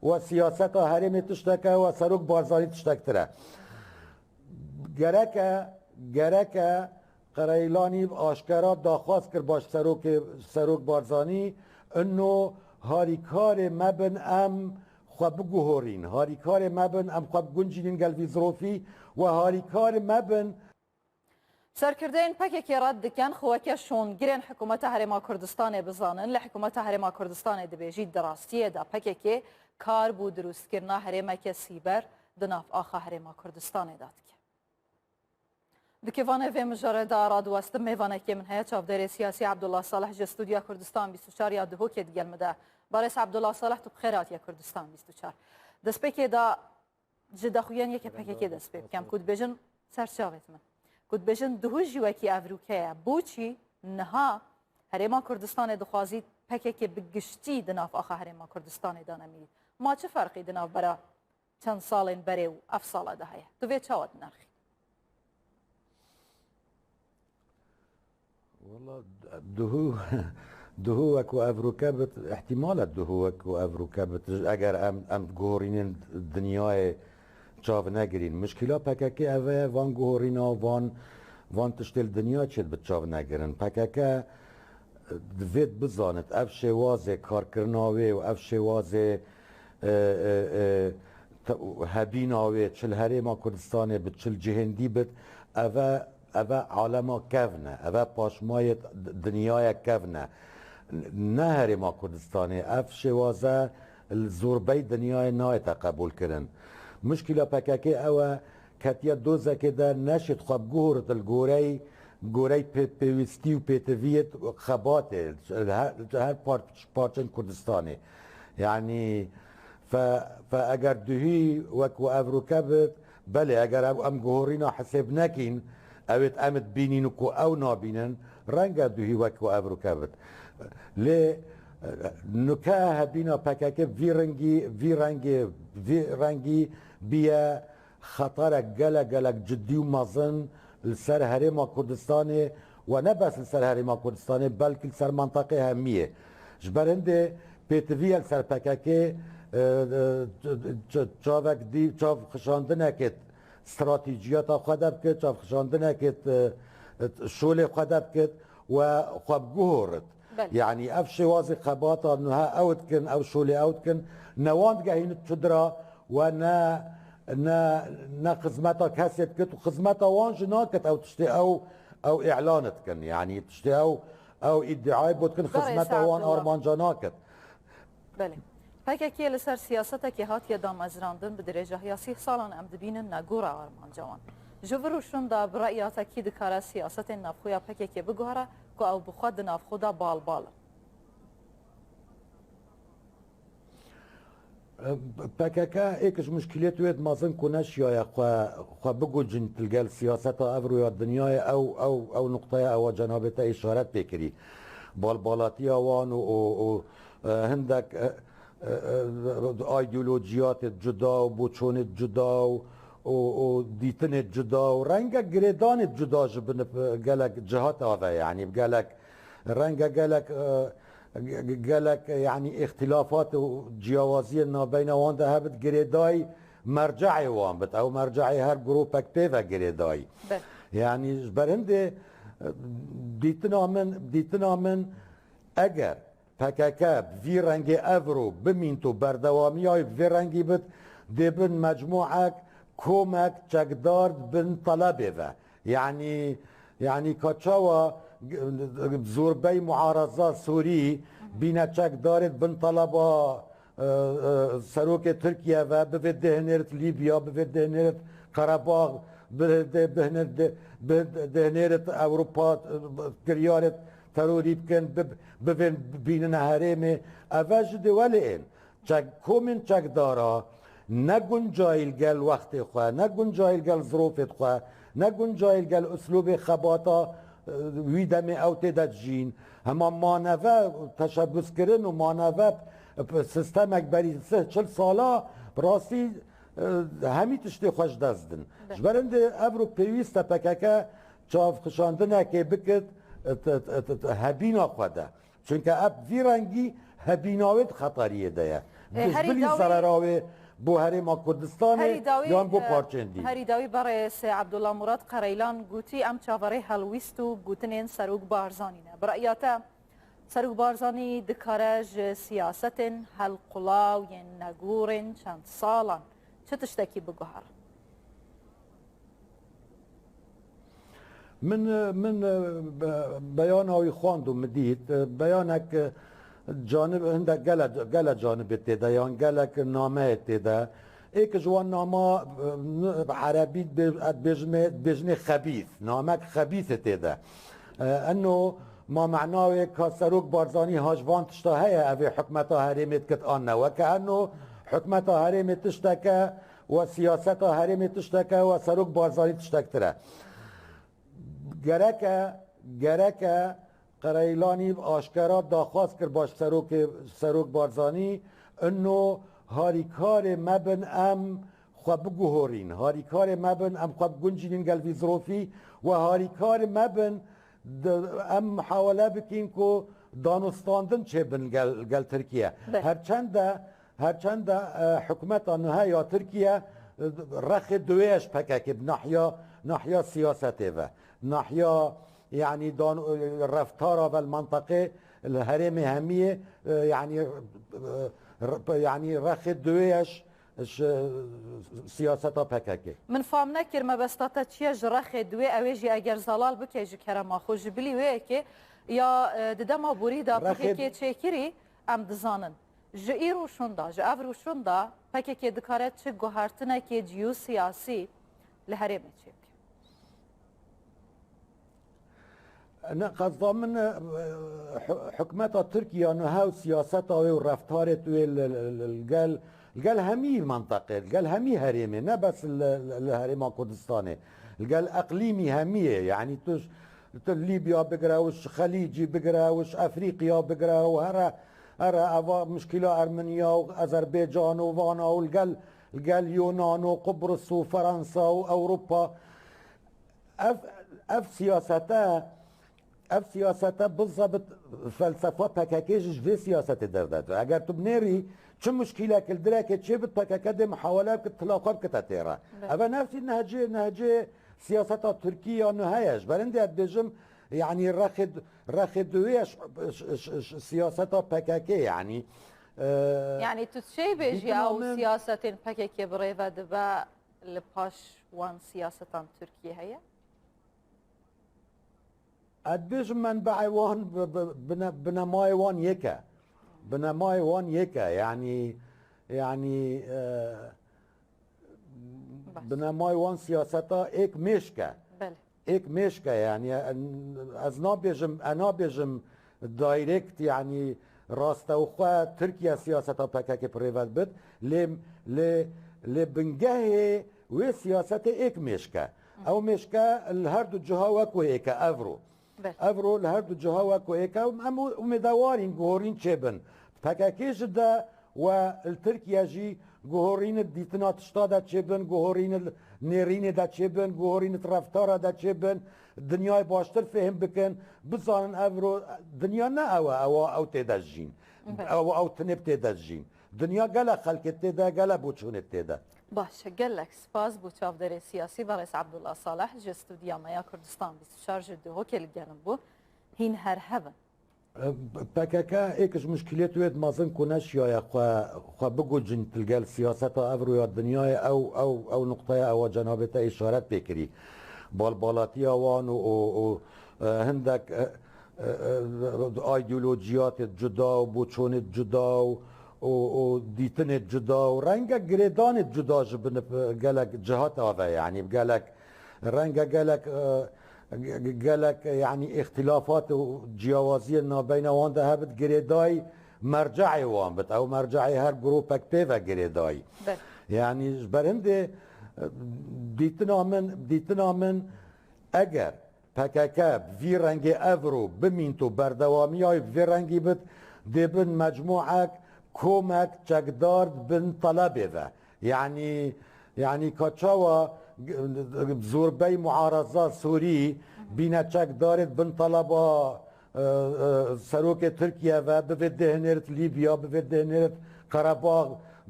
و سیاست هرم تشتکه و سروک بارزانی تشتکتره گرکه قرایلانی آشکارا داخواست کرد باش سروک بارزانی انه هاریکار مبن ام خواب گوهورین هاریکار مبن ام خواب گنجین قلبی ظروفی و هاریکار مبن سرکردین پکێکی ڕەت دکەن خۆکە شۆنگرێن حکوومەتە هەرێما کوردستانê بزانن لە حکوومەتە هەرێما کوردستانê دەبێژی دراستیەدا پکێکێ کار بوو دروستکردنا هەرێمەکە سیبەر di nav axa herêma Kurdistanê da dike. Di kêvanê vê mijareda radwestin mêvanekê min heye çavderê siyasî Abdullah Saleh ji Stûdiya Kurdistan 24 ya dihokê digel me de. Barês Abdullah Saleh tu bixêr hatiye Kurdistan 24. Destpêkê da ji daxuyan yekê pekekê dest pê bikem ku dibêjin serçavê min. Ku dibêjin duhu jî wekî evrûke ye boçî niha herêma Kurdistanê dixwazî pekekê bi giştî di nav axa herêma Kurdistanê da nemî. Ma çi ferqî di nav bera çend salên berê û ev sala de heye. Tu vê çawa dinerxî? والله دهو وكو افروكابت احتمالات دهو وكو افروكابت اگر ام گورینن دنیای چاو نگرین مشکلا پککه اوه وان گورینا وان تشتل دنیا چید به چاو نگرن پککه دوید بزانت اف شواز کارکرناوی و اف شواز هبیناوی چل هریما کردستانه به چل جهندی بد اوه عالما کفنه اوه پاشمای دنیای کفنه نه هریما کردستانه اف شوازه زوربی دنیای نای تقبول کرن مشکل پککه اوه کتیا دوزه که در نشد خواب گورت گوری پیوستی و پیتویت خباته هر پارچن کردستانه یعنی فاگر دهی وکو افروکبت بله اگر ام گوهرینا حساب نکین اوید امت بینین و کو او نابینن رنگ دوهی وکو افروکبت لی نکه هبینا پککه وی رنگی بیا خطر گلک جدی و مازن لسر هرما کردستانه و نه بس لسر هرما کردستانه بلکه لسر منطقه همیه جبرنده پیتوی لسر پککه چاوک دی چاو خشاندنه که استراتیجیات خودب کد چاو خشاندنه که شول خودب کد و خواب گهورد یعنی اف شواز خباتا نها اوت کن او شول اوت کن نواند گهین تدرا و نه خدمتا کسید کد و خدمتا وانج ناکد او تشتی او اعلانت کن یعنی تشتی او ادعای بود کن خدمتا وان آرمانجا ناکد بله پککی لسر سیاستکی هاتیه دامزراندن به درجه یاسی سالان ام دبینن نگورا آرمانجوان جوروشون دا برایاتکی دکاره سیاست نافخویا پککی بگوهره که او بخواد نافخودا بال پککه ایکش مشکلیت وید مازن کنش یا خوا بگو جن تلگل سیاست افرو یا دنیای او نقطه او جنابت اشارت بکری بالبالاتی آوان و هندک ایدئولوژیات جدا و بوچون جدا و دیتن جدا و رنگ گریدان جدا جبن گلک جهات آوه یعنی گلک رنگ گلک یعنی اختلافات و جیاوازی نابین وان ده هبت گریدای مرجعی وان بت او مرجعی هر گروپک پیوه گریدای یعنی برنده دیتنا من اگر پککه وی رنگ افرو بمین تو بردوامی های وی رنگی بد دبن مجموعه کومک چکدارد بن طلبه و یعنی کچاوا زوربی معارضه سوری بینه چکدارد بن طلبه سروک ترکیه و بفید دهنیرت لیبیا بفید دهنیرت قرباغ بفید دهنیرت اوروپا کریارت تروری بکن ببین هرمه اواج دوالین چک کومن چک دارا نگون جایل گل وقت خواه نگون جایل گل ظروفت خواه نگون جایل گل اسلوب خباتا ویدم اوتی داد جین هما مانوه تشبس کرن و مانوه سیستم اکبری 40 سالا راستی همی تشتی خوش دزدن جبرنده افرو پیویست پککه چاف خشاندنه که بکد هبینا خواده چون که اب وی رنگی هبیناوید خطریه ده دشبلی ضرراوی بو هرما کردستان یان بو پارچندی هری داوی برای سی عبدالله مراد قریلان گوتی ام چاوره هلویست و گوتنین سروگ بارزانی نه برایاتا سروگ بارزانی دکارج سیاست هلقلاو ین نگورن چند سالان چه تشتکی بگوهر من بیان هایی خواندم مدید بیانک جانب هندک گل جانب تیدا یا گلک نامه تیدا ایک جوان نامه عربی بجن خبیث نامک خبیث تیدا انه ما معناه که سروک بارزانی هاجوان تشتاهی اوی حکمتا هریمت کت آنه و که انه حکمتا هریمت تشتکه و سیاستا هریمت تشتکه و سروک بارزانی تشتکتره گرکه قریلانی آشکارا داخواست کرد باش سروک بارزانی انه هاریکار مبن ام خواب گوهورین هاریکار مبن ام خواب گنجینین گل ویزروفی و هاریکار مبن ام محاوله بکین که دانستاندن چه بن گل ترکیه هرچند حکومت آنها یا ترکیه رخ دویش پکه ناحیه سیاسته و ناحیه يعني دون رفتارها بالمنطقة الهرم هامية يعني رخ دويش سياستها بكاكي من فهم نكر ما بستاتا تشيج رخ دوي اويجي اگر زلال بكيجي كرما خوش بلي ويكي يا ددما بوريدا بكاكي تشيكري ام دزانن جئيرو شوندا جافرو شوندا بكاكي دكارت چه گوهرتنا كي جيو سياسي لهرم تشي أنا قصدي من حكومة تركيا أنه هاو سياستها ورفتارة الجال همي المنطقة الجال همي هريمة لا بس الهريمة كردستاني الجال أقليمي همية يعني ليبيا بقرا وش خليجي بقرا وش أفريقيا بقرا وهرا مشكلة أرمينيا وأذربيجان وفانا والجال يونان وقبرص وفرنسا وأوروبا اف سیاسته بالضبط فلسفه پککیش في سیاست دردت اگر تو بنری چه مشکله کل درک چه بت پککده محاوله که تلاقات که تیره اما نفسی نهجه سیاست ترکیه نهایش برنده بجم يعني رخد دویش سیاست پککی يعني يعني تشي بيجي او سياسه پککی بريفه دبا لباش وان سياسه تركيا هي ادبیش من بعوان بنمای وان یکه بنمای وان یکه يعني بنمای وان سیاستا ایک میشکه ایک میشکه يعني از انا بیجم دایرکت يعني راسته وخوا ترکیا سیاستا پکک پریوت بد لی بنگه و سیاست ایک میشکه او میشکه هر دو جها وکو ایک افرو لهر دو جها وكو هيك ومدوارين جوهرين تشيبن فكاكيش دا والتركيا جي جوهرين ديتنا تشتا تشيبن جوهرين نيرين دا تشيبن جوهرين ترفتارا دا تشيبن الدنيا باشتر فهم بكن بزان افرو دنيا نا او تدجين او تنب تدجين دنيا قال خلق تدا قال بوچون تدا باشه گلک سپاس بو چاودر سیاسی برای عبدالله صالح جو استودیا مایا کردستان 24 جدو هوکل گلم بو هین هر هفن پککا ایکش مشکلیت وید مازن کنش یا خوا بگو جن تلگل سیاست افرو یا دنیا او نقطه او جنابت اشارت بکری بالبالاتی آوان و هندک ایدئولوژیات جدا و بوچونت جدا و دیتن جدا و رنگ گریدان جدا جبن گلک جهات آوه يعني بقالك رنگ گلک يعني اختلافات و جیاوازی بین وان ده هبت گریدای مرجعی وان بت او مرجعی هر گروپک پیوه گریدای يعني برنده دیتنا من اگر پککب وی رنگ افرو بمینتو بردوامی های وی رنگی بت دیبن مجموعک كومك تشكدارد بن طلبه يعني كاتشاوا زوربي معارضة سوري بين تشكدارد بن طلبه سروك تركيا و بفده نرت ليبيا بفده نرت قرباغ